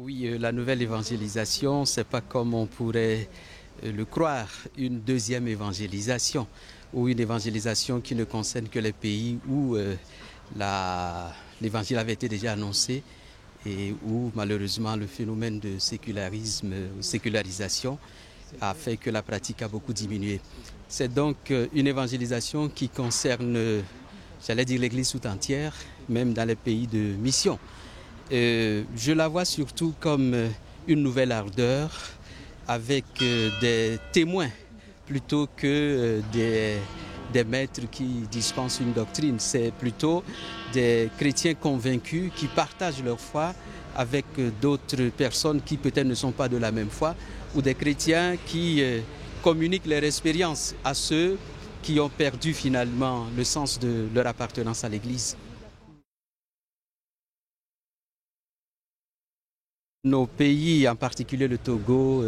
Oui, la nouvelle évangélisation, c'est pas comme on pourrait le croire, une deuxième évangélisation ou une évangélisation qui ne concerne que les pays où l'évangile avait été déjà annoncé et où malheureusement le phénomène de sécularisation a fait que la pratique a beaucoup diminué. C'est donc une évangélisation qui concerne, j'allais dire, l'Église tout entière, même dans les pays de mission. Je la vois surtout comme une nouvelle ardeur avec des témoins plutôt que des maîtres qui dispensent une doctrine. C'est plutôt des chrétiens convaincus qui partagent leur foi avec d'autres personnes qui peut-être ne sont pas de la même foi, ou des chrétiens qui communiquent leur expérience à ceux qui ont perdu finalement le sens de leur appartenance à l'Église. Nos pays, en particulier le Togo,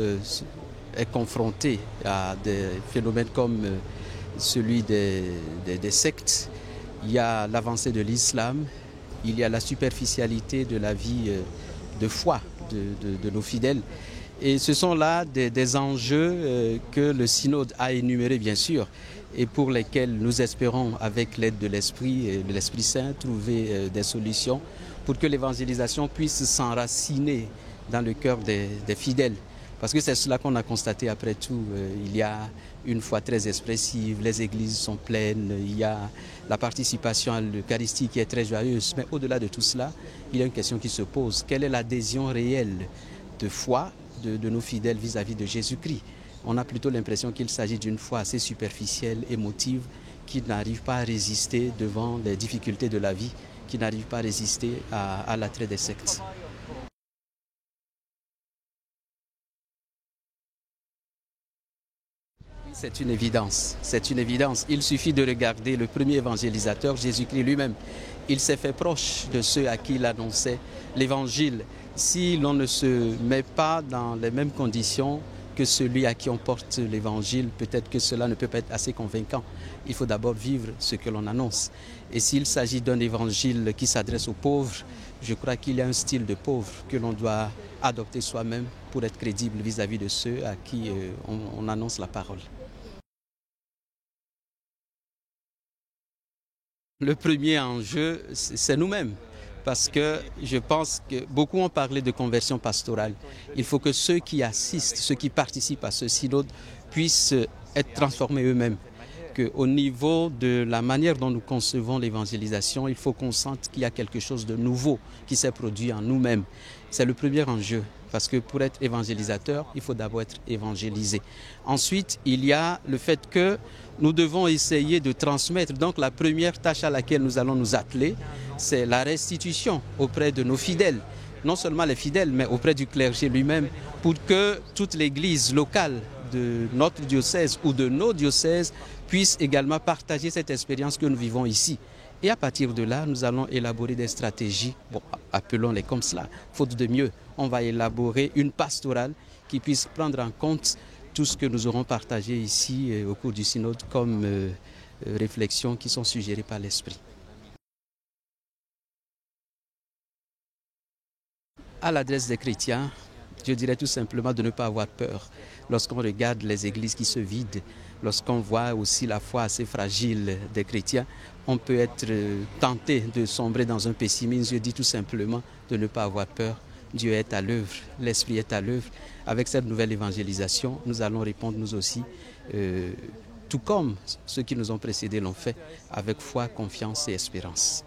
est confronté à des phénomènes comme celui des sectes. Il y a l'avancée de l'islam, il y a la superficialité de la vie de foi de nos fidèles. Et ce sont là des enjeux que le synode a énumérés, bien sûr, et pour lesquels nous espérons, avec l'aide de l'Esprit Saint, trouver des solutions pour que l'évangélisation puisse s'enraciner dans le cœur des fidèles. Parce que c'est cela qu'on a constaté après tout. Il y a une foi très expressive, les églises sont pleines, il y a la participation à l'Eucharistie qui est très joyeuse. Mais au-delà de tout cela, il y a une question qui se pose. Quelle est l'adhésion réelle de foi de nos fidèles vis-à-vis de Jésus-Christ? On a plutôt l'impression qu'il s'agit d'une foi assez superficielle, émotive, qui n'arrive pas à résister devant les difficultés de la vie, qui n'arrive pas à résister à l'attrait des sectes. C'est une évidence, c'est une évidence. Il suffit de regarder le premier évangélisateur, Jésus-Christ lui-même. Il s'est fait proche de ceux à qui il annonçait l'évangile. Si l'on ne se met pas dans les mêmes conditions que celui à qui on porte l'évangile, peut-être que cela ne peut pas être assez convaincant. Il faut d'abord vivre ce que l'on annonce. Et s'il s'agit d'un évangile qui s'adresse aux pauvres, je crois qu'il y a un style de pauvre que l'on doit adopter soi-même pour être crédible vis-à-vis de ceux à qui on annonce la parole. Le premier enjeu, c'est nous-mêmes. Parce que je pense que beaucoup ont parlé de conversion pastorale. Il faut que ceux qui assistent, ceux qui participent à ce synode puissent être transformés eux-mêmes. Qu'au niveau de la manière dont nous concevons l'évangélisation, il faut qu'on sente qu'il y a quelque chose de nouveau qui s'est produit en nous-mêmes. C'est le premier enjeu. Parce que pour être évangélisateur, il faut d'abord être évangélisé. Ensuite, il y a le fait que nous devons essayer de transmettre. Donc la première tâche à laquelle nous allons nous atteler, c'est la restitution auprès de nos fidèles. Non seulement les fidèles, mais auprès du clergé lui-même, pour que toute l'église locale de notre diocèse ou de nos diocèses puisse également partager cette expérience que nous vivons ici. Et à partir de là, nous allons élaborer des stratégies, bon, appelons-les comme cela, faute de mieux. On va élaborer une pastorale qui puisse prendre en compte tout ce que nous aurons partagé ici au cours du synode comme réflexions qui sont suggérées par l'Esprit. À l'adresse des chrétiens, je dirais tout simplement de ne pas avoir peur. Lorsqu'on regarde les églises qui se vident, lorsqu'on voit aussi la foi assez fragile des chrétiens, on peut être tenté de sombrer dans un pessimisme. Je dis tout simplement de ne pas avoir peur. Dieu est à l'œuvre, l'Esprit est à l'œuvre. Avec cette nouvelle évangélisation, nous allons répondre nous aussi, tout comme ceux qui nous ont précédés l'ont fait, avec foi, confiance et espérance.